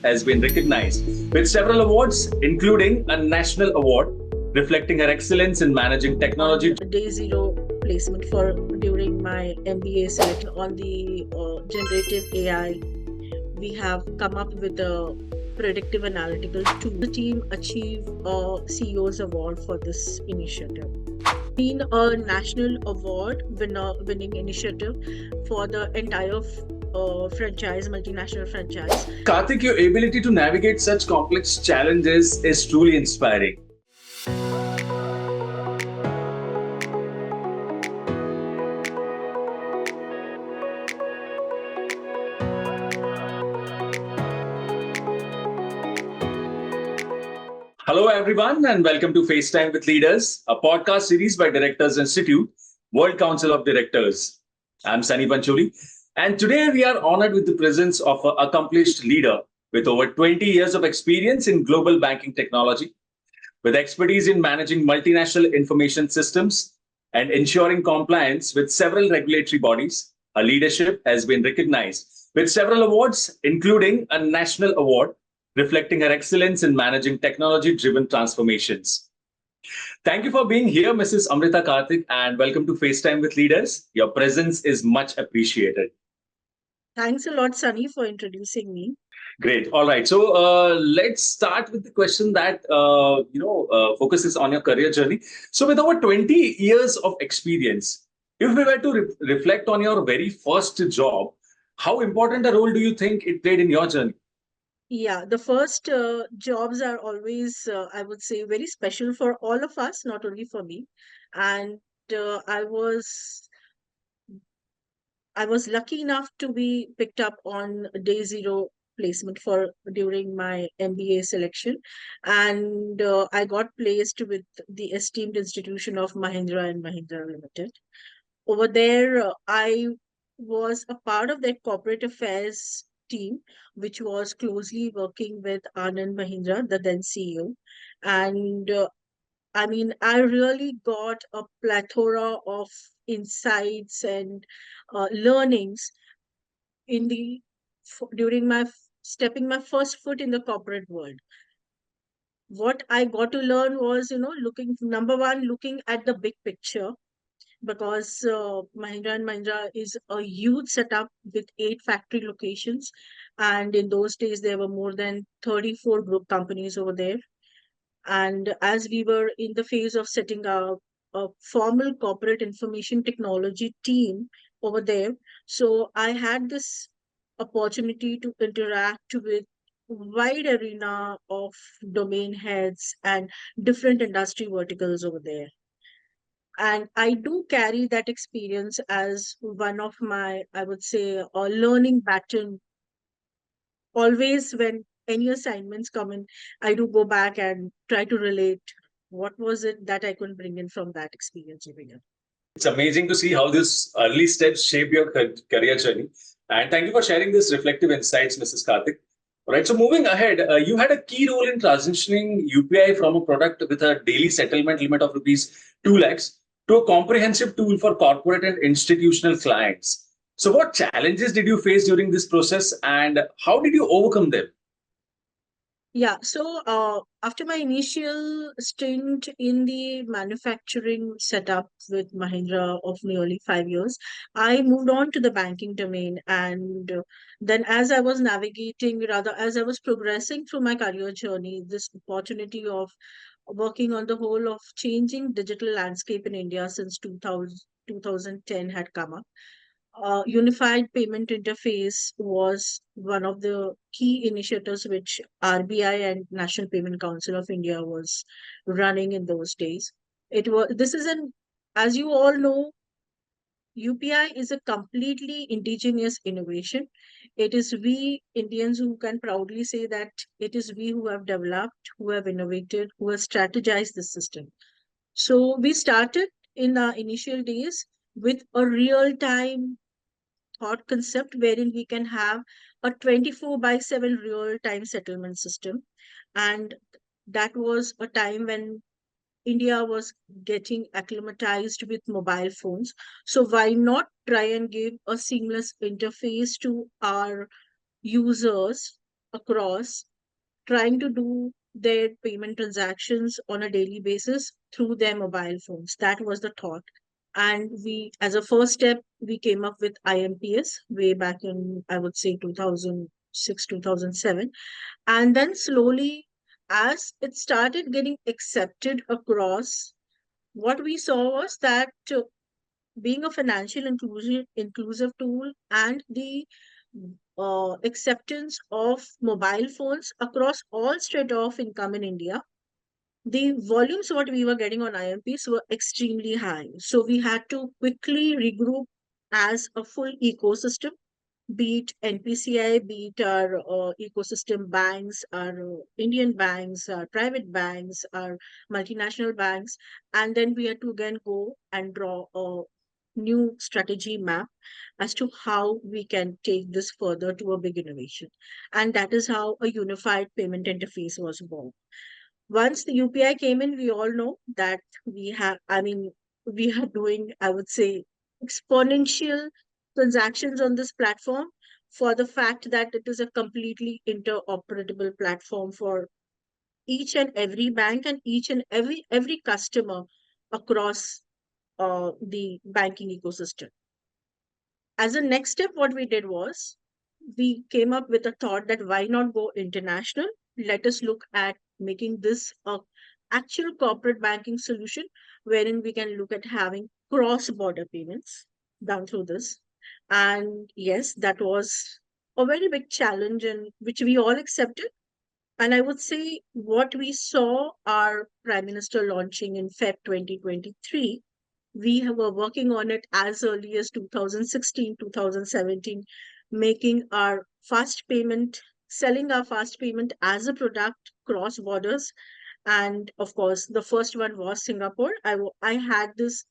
has been recognized with several awards, including a national award reflecting her excellence in managing technology. Day zero placement for during my MBA selection on the generative AI. We have come up with a predictive analytical tool. The team achieved a CEO's award for this initiative. Been a national award winning initiative for the entire franchise, multinational franchise. Karthik, your ability to navigate such complex challenges is truly inspiring. Hello, everyone, and welcome to FaceTime with Leaders, a podcast series by Directorsinstitute, World Council of Directors. I'm Sunny Pancholi, and today we are honored with the presence of an accomplished leader with over 20 years of experience in global banking technology, with expertise in managing multinational information systems and ensuring compliance with several regulatory bodies. Her leadership has been recognized with several awards, including a national award reflecting her excellence in managing technology-driven transformations. Thank you for being here, Mrs. Amrita Karthik, and welcome to FaceTime with Leaders. Your presence is much appreciated. Thanks a lot, Sunny, for introducing me. Great. All right. So let's start with the question that focuses on your career journey. So, with over 20 years of experience, if we were to reflect on your very first job, how important a role do you think it played in your journey? Yeah, the first jobs are always, I would say, very special for all of us, not only for me. And I was lucky enough to be picked up on day zero placement for during my MBA selection, and I got placed with the esteemed institution of Mahindra and Mahindra Limited. Over there, I was a part of their corporate affairs team, which was closely working with Anand Mahindra, the then CEO. And I really got a plethora of insights and learnings in the during my stepping my first foot in the corporate world. What I got to learn was, looking number one, looking at the big picture, because Mahindra and Mahindra is a huge setup with 8 factory locations. And in those days, there were more than 34 group companies over there. And as we were in the phase of setting up a formal corporate information technology team over there, so I had this opportunity to interact with wide arena of domain heads and different industry verticals over there. And I do carry that experience as one of my, I would say, a learning pattern. Always when any assignments come in, I do go back and try to relate what was it that I could bring in from that experience over here. It's amazing to see how these early steps shape your career journey. And thank you for sharing this reflective insights, Mrs. Karthik. All right. So moving ahead, you had a key role in transitioning UPI from a product with a daily settlement limit of rupees 2 lakhs to a comprehensive tool for corporate and institutional clients. So what challenges did you face during this process and how did you overcome them? Yeah, so after my initial stint in the manufacturing setup with Mahindra of nearly 5 years, I moved on to the banking domain. And then, as I was navigating, rather, as I was progressing through my career journey, this opportunity of working on the whole of changing digital landscape in India since 2010 had come up. Unified payment interface was one of the key initiatives which RBI and National Payment Council of India was running in those days. This is an, as you all know, UPI is a completely indigenous innovation. It is we Indians who can proudly say that it is we who have developed, who have innovated, who have strategized the system. So we started in our initial days with a real time thought concept wherein we can have a 24 by 7 real time settlement system. And that was a time when India was getting acclimatized with mobile phones. So why not try and give a seamless interface to our users across trying to do their payment transactions on a daily basis through their mobile phones. That was the thought. And we, as a first step, we came up with IMPS way back in, I would say, 2006, 2007. And then slowly, as it started getting accepted across, what we saw was that being a financial inclusive tool and the acceptance of mobile phones across all strata of income in India, the volumes what we were getting on IMPs were extremely high. So we had to quickly regroup as a full ecosystem, be it NPCI, be it our ecosystem banks, our Indian banks, our private banks, our multinational banks. And then we had to again go and draw a new strategy map as to how we can take this further to a big innovation. And that is how a unified payment interface was born. Once the UPI came in, we all know that we are doing, I would say, exponential transactions on this platform for the fact that it is a completely interoperable platform for each and every bank and each and every customer across the banking ecosystem. As a next step, what we did was we came up with a thought that why not go international? Let us look at making this a actual corporate banking solution wherein we can look at having cross-border payments done through this. And yes, that was a very big challenge and which we all accepted. And I would say what we saw our Prime Minister launching in Feb 2023, were working on it as early as 2016, 2017, making our fast payment, selling our fast payment as a product cross borders. And of course, the first one was Singapore. I had this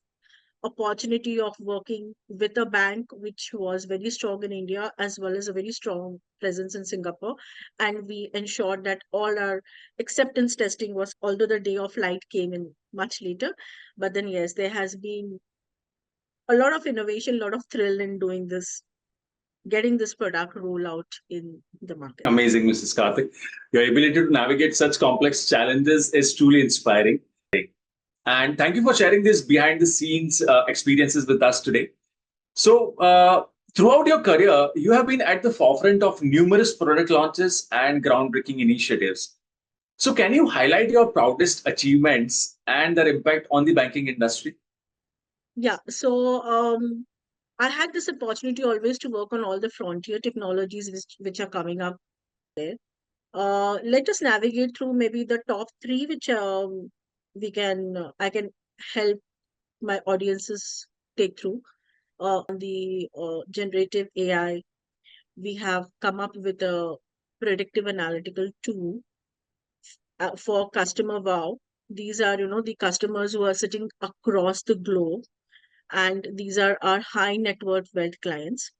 opportunity of working with a bank which was very strong in India as well as a very strong presence in Singapore. And we ensured that all our acceptance testing was, although the day of light came in much later, but then yes, there has been a lot of innovation, a lot of thrill in doing this, getting this product roll out in the market. Amazing, Mrs. Karthik. Your ability to navigate such complex challenges is truly inspiring. And thank you for sharing this behind the scenes experiences with us today. So, throughout your career, you have been at the forefront of numerous product launches and groundbreaking initiatives. So, can you highlight your proudest achievements and their impact on the banking industry? Yeah, so I had this opportunity always to work on all the frontier technologies which are coming up there. Let us navigate through maybe the top three, which I can help my audiences take through. On the generative AI, we have come up with a predictive analytical tool for customer wow. These are, the customers who are sitting across the globe, and these are our high net worth wealth clients.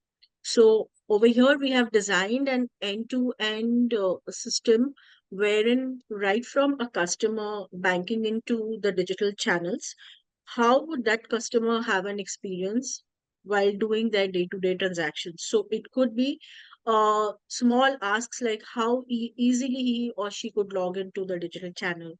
So over here, we have designed an end-to-end system wherein right from a customer banking into the digital channels, how would that customer have an experience while doing their day-to-day transactions? So it could be small asks like how easily he or she could log into the digital channel.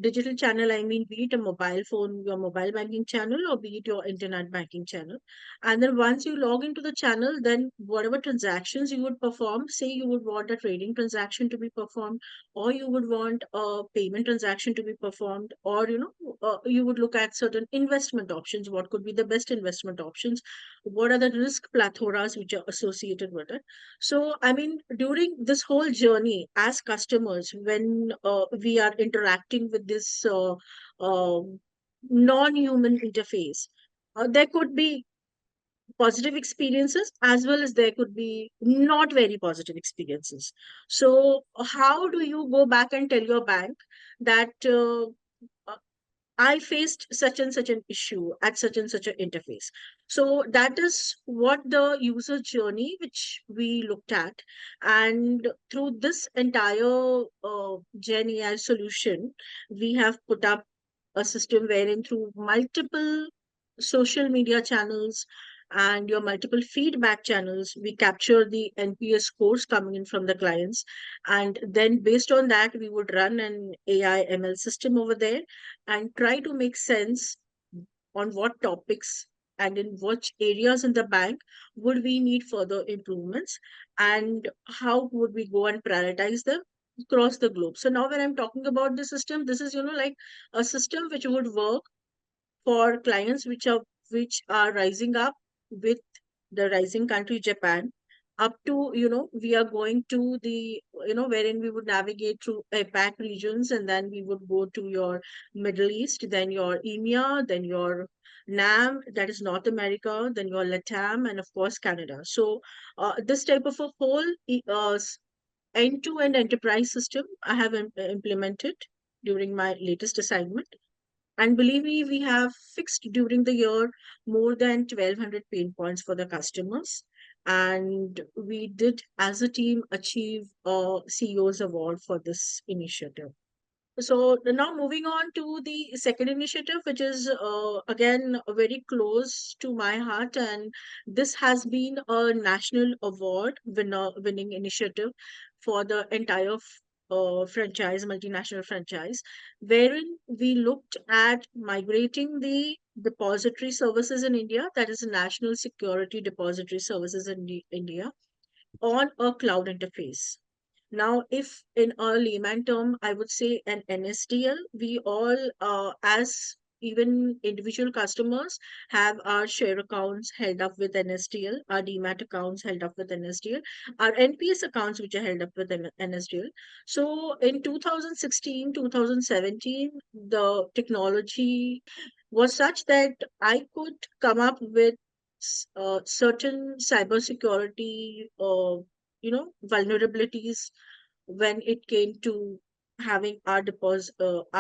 Digital channel, I mean, be it a mobile phone, your mobile banking channel, or be it your internet banking channel. And then once you log into the channel, then whatever transactions you would perform, say you would want a trading transaction to be performed, or you would want a payment transaction to be performed, or you would look at certain investment options. What could be the best investment options? What are the risk plathoras which are associated with it? So, I mean, during this whole journey as customers, when we are interacting with this non-human interface, there could be positive experiences as well as there could be not very positive experiences. So, how do you go back and tell your bank that I faced such and such an issue at such and such an interface? So that is what the user journey which we looked at. And through this entire Gen AI solution, we have put up a system wherein through multiple social media channels, and your multiple feedback channels. We capture the NPS scores coming in from the clients. And then based on that, we would run an AI ML system over there and try to make sense on what topics and in which areas in the bank would we need further improvements, and how would we go and prioritize them across the globe. So now when I'm talking about the system, this is, like a system which would work for clients which are rising up with the rising country Japan, up to, we are going to the, wherein we would navigate through APAC regions, and then we would go to your Middle East, then your EMEA, then your NAM, that is North America, then your LATAM, and of course Canada. So this type of a whole end-to-end enterprise system I have implemented during my latest assignment. And believe me, we have fixed during the year more than 1,200 pain points for the customers. And we did, as a team, achieve a CEO's award for this initiative. So now moving on to the second initiative, which is again very close to my heart, and this has been a national award winning initiative for the entire franchise, multinational franchise, wherein we looked at migrating the depository services in India, that is National Security Depository Services in India, on a cloud interface. Now, if in a layman term, I would say an NSDL, we all, as even individual customers, have our share accounts held up with NSDL, our demat accounts held up with NSDL, our NPS accounts which are held up with NSDL. So in 2016, 2017, the technology was such that I could come up with certain cybersecurity vulnerabilities when it came to having our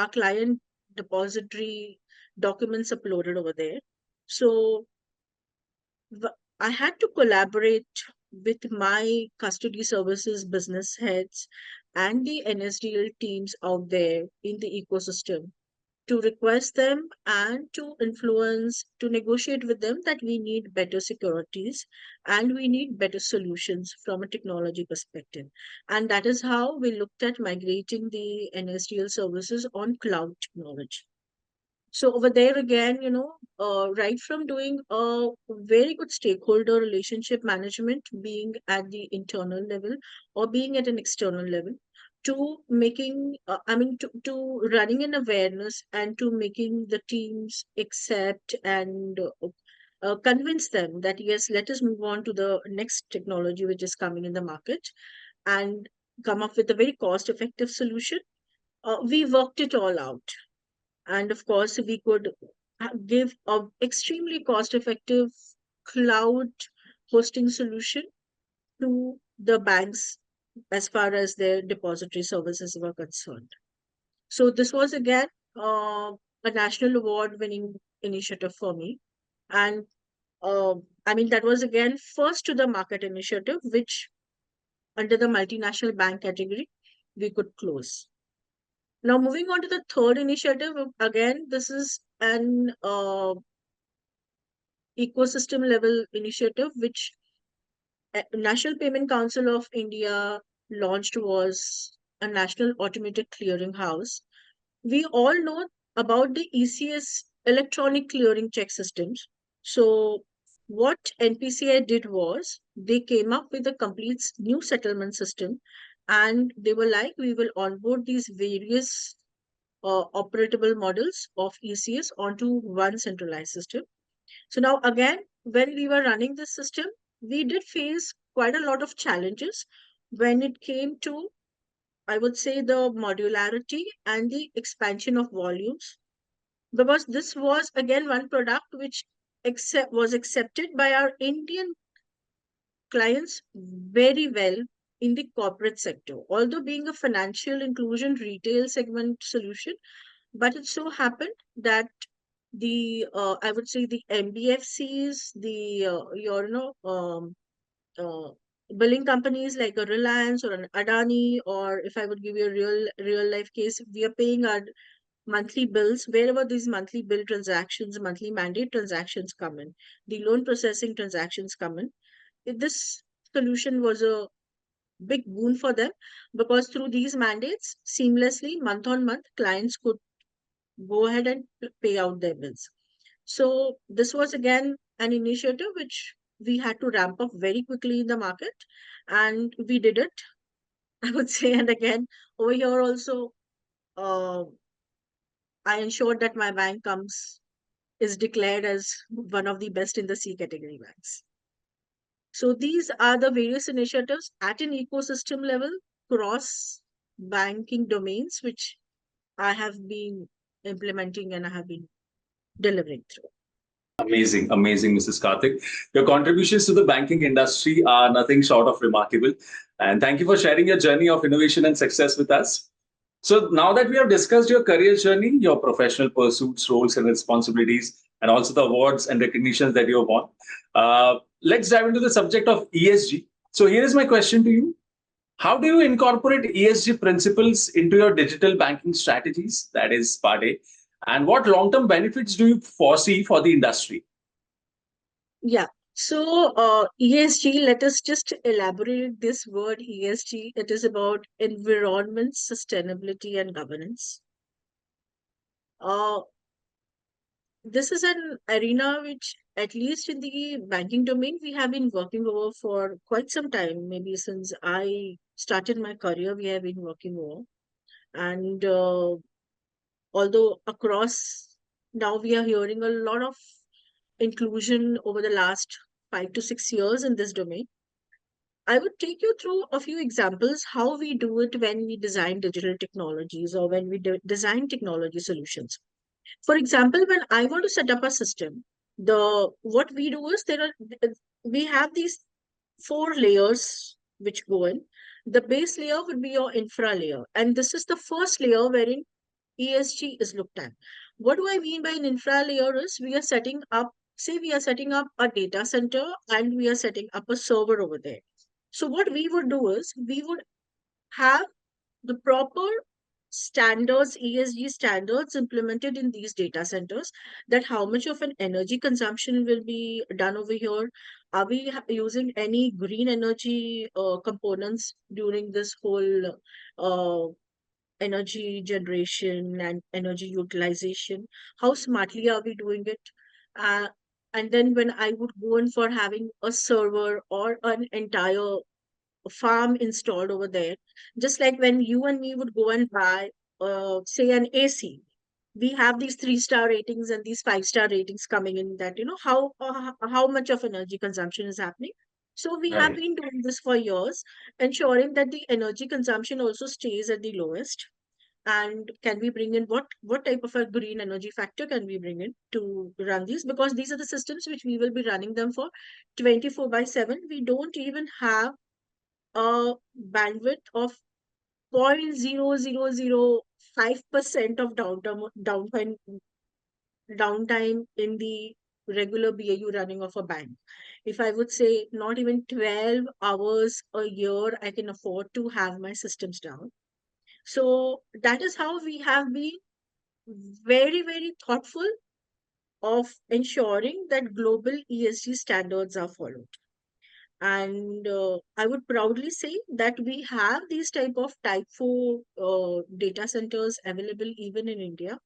client depository documents uploaded over there. So I had to collaborate with my custody services business heads and the NSDL teams out there in the ecosystem to request them and to influence, to negotiate with them that we need better securities and we need better solutions from a technology perspective. And that is how we looked at migrating the NSDL services on cloud technology. So over there again, right from doing a very good stakeholder relationship management, being at the internal level or being at an external level, to making, to running an awareness and to making the teams accept and convince them that yes, let us move on to the next technology which is coming in the market and come up with a very cost effective solution. We worked it all out, and of course we could give a extremely cost effective cloud hosting solution to the banks as far as their depository services were concerned. So this was again a national award winning initiative for me. And uh, that was again first to the market initiative, which under the multinational bank category we could close. Now, moving on to the third initiative, again, this is an ecosystem level initiative which National Payment Council of India launched, was a national automated clearing house. We all know about the ECS, electronic clearing check systems. So what NPCI did was they came up with a complete new settlement system, and they were like, we will onboard these various operatable models of ECS onto one centralized system. So now again, when we were running this system, we did face quite a lot of challenges when it came to, I would say, the modularity and the expansion of volumes, because this was again one product which was accepted by our Indian clients very well in the corporate sector, although being a financial inclusion retail segment solution. But it so happened that the I would say the MBFCs, the billing companies like a Reliance or an Adani, or if I would give you a real life case, we are paying our monthly bills, wherever these monthly bill transactions, monthly mandate transactions come in, the loan processing transactions come in. This solution was a big boon for them, because through these mandates, seamlessly, month on month, clients could go ahead and pay out their bills. So this was again an initiative which we had to ramp up very quickly in the market, and we did it, I would say. And again, over here also, uh, I ensured that my bank comes is declared as one of the best in the C category banks. So these are the various initiatives at an ecosystem level, cross banking domains, which I have been implementing and I have been delivering through. Amazing, amazing, Mrs. Karthik. Your contributions to the banking industry are nothing short of remarkable. And thank you for sharing your journey of innovation and success with us. So, now that we have discussed your career journey, your professional pursuits, roles, and responsibilities, and also the awards and recognitions that you have won, let's dive into the subject of ESG. So, here is my question to you. How do you incorporate ESG principles into your digital banking strategies? That is part A. And what long term benefits do you foresee for the industry? Yeah. So, ESG, let us just elaborate this word ESG. It is about environment, sustainability, and governance. Uh, this is an arena which, at least in the banking domain, we have been working over for quite some time. Maybe since I started my career, we have been working over. And although across now we are hearing a lot of inclusion over the last 5 to 6 years in this domain, I would take you through a few examples how we do it when we design digital technologies or when we design technology solutions. For example, when I want to set up a system, the what we do is we have these four layers which go in. The base layer would be your infra layer, and this is the first layer wherein ESG is looked at. What do I mean by an infra layer is we are setting up, say we are setting up a data center and we are setting up a server over there. So what we would do is we would have the proper standards, ESG standards implemented in these data centers, that how much of an energy consumption will be done over here. Are we using any green energy components during this whole uh, energy generation and energy utilization? How smartly are we doing it? Uh, and then when I would go in for having a server or an entire farm installed over there, just like when you and me would go and buy, say, an AC, we have these 3-star ratings and these 5-star ratings coming in, that how much of energy consumption is happening. So we have Right. been doing this for years, ensuring that the energy consumption also stays at the lowest. And can we bring in what type of a green energy factor can we bring in to run these, because these are the systems which we will be running them for 24 by 7. We don't even have a bandwidth of 0.0005% of downtime in the regular BAU running of a bank. If I would say not even 12 hours a year, I can afford to have my systems down. So that is how we have been very, very thoughtful of ensuring that global ESG standards are followed. And I would proudly say that we have these type of type 4 data centers available even in India,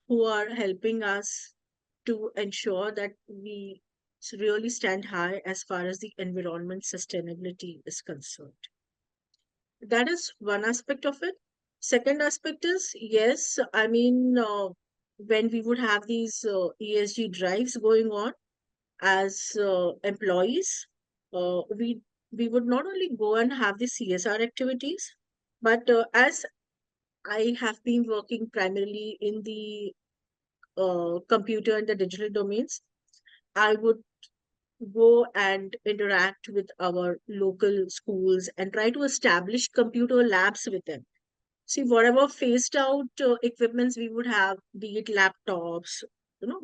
who are helping us to ensure that we really stand high as far as the environment sustainability is concerned. That is one aspect of it. Second aspect is, yes, I mean, when we would have these ESG drives going on as employees, we would not only go and have the CSR activities, but as I have been working primarily in the computer and the digital domains, I would go and interact with our local schools and try to establish computer labs with them. See, whatever phased out equipments we would have, be it laptops,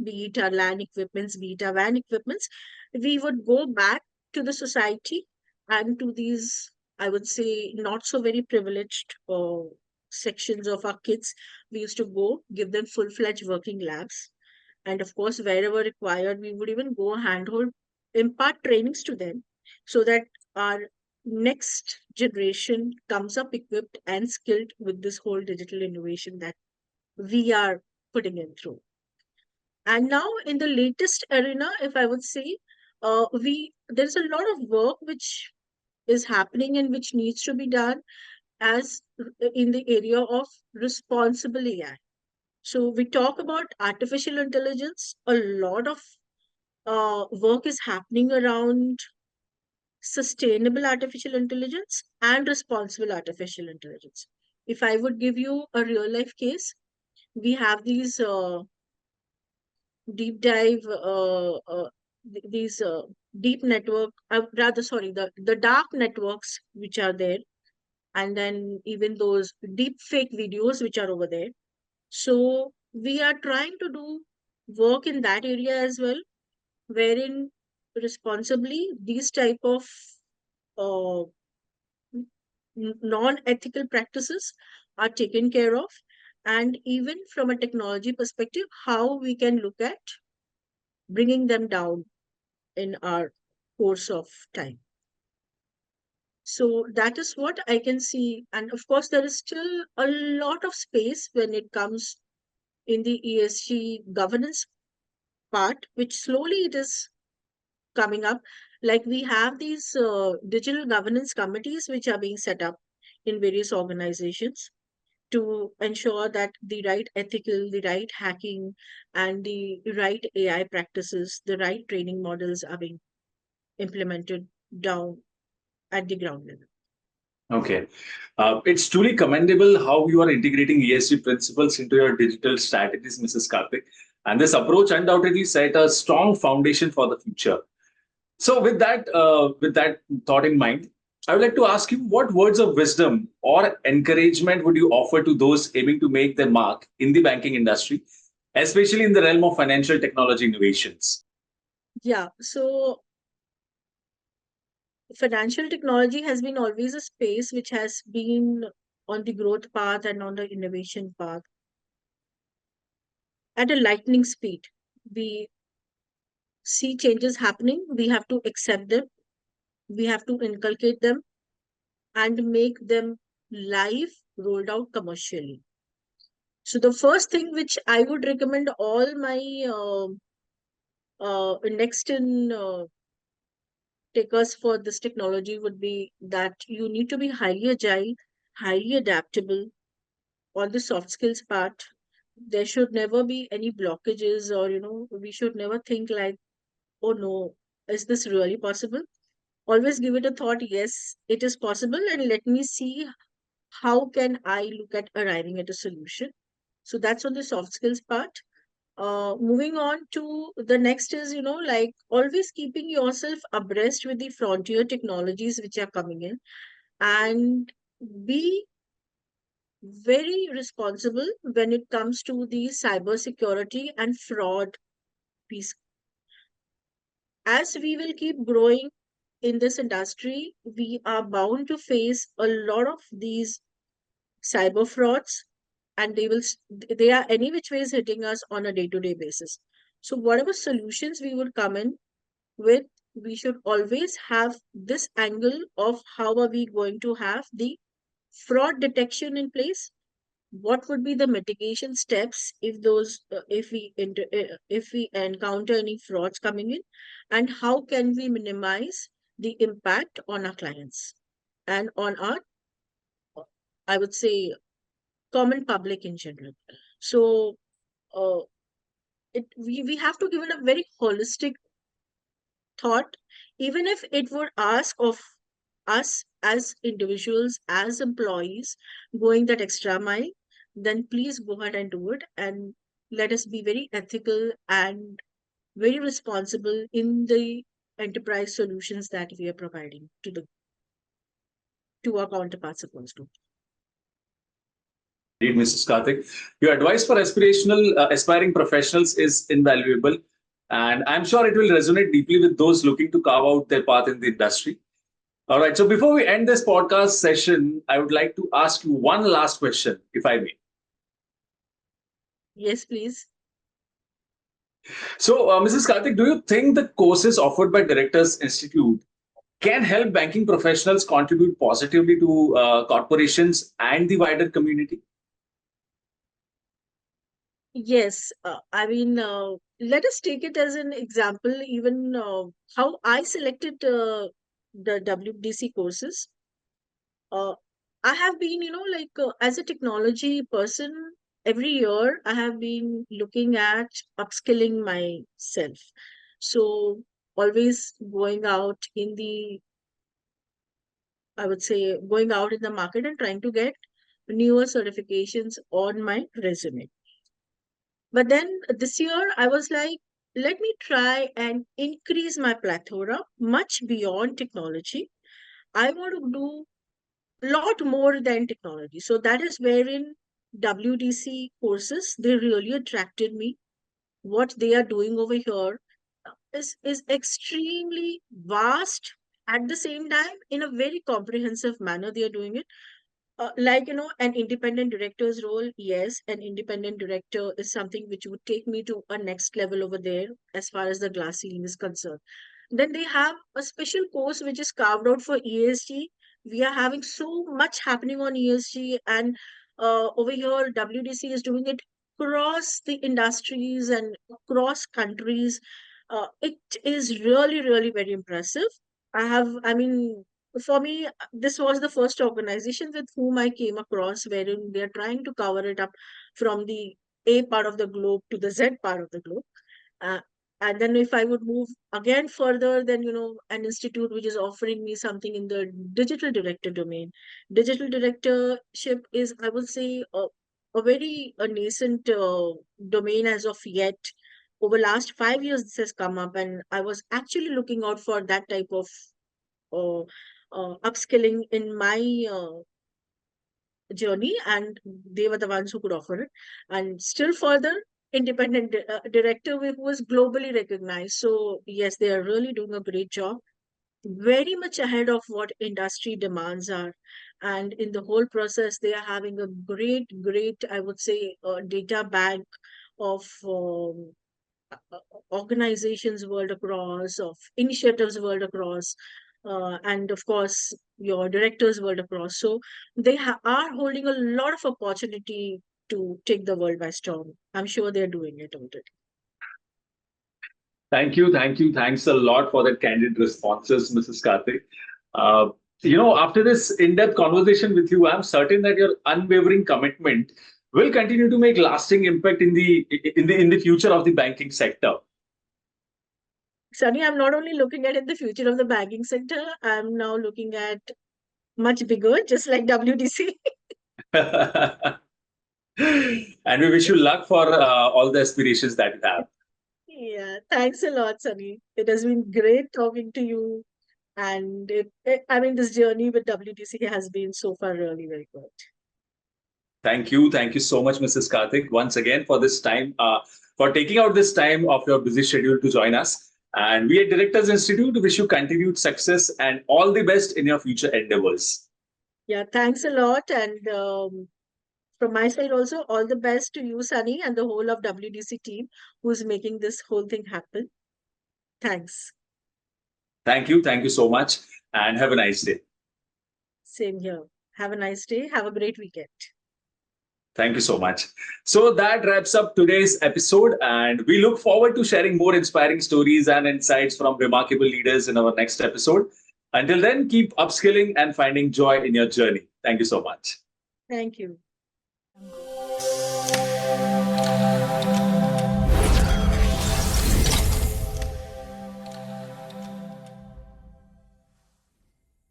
be it our LAN equipments, be it our WAN equipments, we would go back to the society and to these, I would say, not so very privileged sections of our kids, we used to go give them full-fledged working labs. And of course, wherever required, we would even go handhold, impart trainings to them so that our next generation comes up equipped and skilled with this whole digital innovation that we are putting in through. And now in the latest arena, if I would say, there's a lot of work which is happening and which needs to be done as in the area of responsible AI. So we talk about artificial intelligence. A lot of work is happening around sustainable artificial intelligence and responsible artificial intelligence. If I would give you a real life case, we have these deep dive, these deep network, rather, sorry, the dark networks which are there, and then even those deep fake videos which are over there. So we are trying to do work in that area as well, wherein responsibly these type of uh, non-ethical practices are taken care of, and even from a technology perspective, how we can look at bringing them down in our course of time. So that is what I can see. And of course, there is still a lot of space when it comes in the ESG governance part, which slowly it is coming up. Like we have these digital governance committees which are being set up in various organizations to ensure that the right ethical, the right hacking, and the right AI practices, the right training models are being implemented down at the ground level. Okay. It's truly commendable how you are integrating ESG principles into your digital strategies, Mrs. Karthik. And this approach undoubtedly set a strong foundation for the future. So, with that thought in mind, I would like to ask you, what words of wisdom or encouragement would you offer to those aiming to make their mark in the banking industry, especially in the realm of financial technology innovations? Yeah, so financial technology has been always a space which has been on the growth path and on the innovation path at a lightning speed. We see changes happening, we have to accept them, we have to inculcate them, and make them live, rolled out commercially. So the first thing which I would recommend all my next in takers for this technology would be that you need to be highly agile, highly adaptable on the soft skills part. There should never be any blockages, or we should never think like, oh no, is this really possible? Always give it a thought, yes, it is possible, and let me see how can I look at arriving at a solution. So that's on the soft skills part. Moving on to the next is, like always keeping yourself abreast with the frontier technologies which are coming in, and be very responsible when it comes to the cyber security and fraud piece. As we will keep growing in this industry, we are bound to face a lot of these cyber frauds, and they are any which ways hitting us on a day-to-day basis. So whatever solutions we would come in with, we should always have this angle of how are we going to have the fraud detection in place, what would be the mitigation steps if if we encounter any frauds coming in, and how can we minimize the impact on our clients and on our, I would say, common public in general. So uh, we have to give it a very holistic thought, even if it would ask of us as individuals, as employees, going that extra mile, then please go ahead and do it. And let us be very ethical and very responsible in the enterprise solutions that we are providing to our counterparts across the. Indeed, Mrs. Karthik. Your advice for aspiring professionals is invaluable, and I'm sure it will resonate deeply with those looking to carve out their path in the industry. All right. So before we end this podcast session, I would like to ask you one last question, if I may. Yes, please. So, Mrs. Karthik, do you think the courses offered by Directors Institute can help banking professionals contribute positively to corporations and the wider community? Yes, let us take it as an example, even how I selected the WDC courses. Uh, I have been, as a technology person, every year I have been looking at upskilling myself. So, always going out in the, I would say, going out in the market and trying to get newer certifications on my resume. But then this year, I was like, let me try and increase my plethora much beyond technology. I want to do a lot more than technology. So that is wherein WDC courses, they really attracted me. What they are doing over here is extremely vast. At the same time, in a very comprehensive manner, they are doing it. An independent director's role, yes, an independent director is something which would take me to a next level over there as far as the glass ceiling is concerned. Then they have a special course which is carved out for ESG. We are having so much happening on ESG, and over here, WDC is doing it across the industries and across countries. It is really, really very impressive. I mean, for me, this was the first organization with whom I came across wherein they're trying to cover it up from the A part of the globe to the Z part of the globe. Uh, and then if I would move again further, then, an institute which is offering me something in the digital director domain. Digital directorship is, I would say, a very nascent domain as of yet. Over last 5 years, this has come up, and I was actually looking out for that type of uh, upskilling in my journey, and they were the ones who could offer it. And still further, director who was globally recognized. So yes, they are really doing a great job, very much ahead of what industry demands are. And in the whole process, they are having a great, I would say, data bank of organizations world across, of initiatives world across, and of course, your directors world across. So they are holding a lot of opportunity to take the world by storm. I'm sure they're doing it already. Thank you. Thank you. Thanks a lot for the candid responses, Mrs. Karthik. Uh, After this in-depth conversation with you, I'm certain that your unwavering commitment will continue to make lasting impact in the future of the banking sector. Sunny, I'm not only looking at the future of the banking sector, I'm now looking at much bigger, just like WDC. And we wish you luck for all the aspirations that you have. Yeah, thanks a lot, Sunny. It has been great talking to you. And this journey with WTC has been so far really very good. Thank you. Thank you so much, Mrs. Karthik, once again for this time, for taking out this time of your busy schedule to join us. And we at Directors Institute wish you continued success and all the best in your future endeavors. Yeah, thanks a lot. And from my side also, all the best to you, Sunny, and the whole of WDC team who's making this whole thing happen. Thanks. Thank you. Thank you so much. And have a nice day. Same here. Have a nice day. Have a great weekend. Thank you so much. So that wraps up today's episode, and we look forward to sharing more inspiring stories and insights from remarkable leaders in our next episode. Until then, keep upskilling and finding joy in your journey. Thank you so much. Thank you.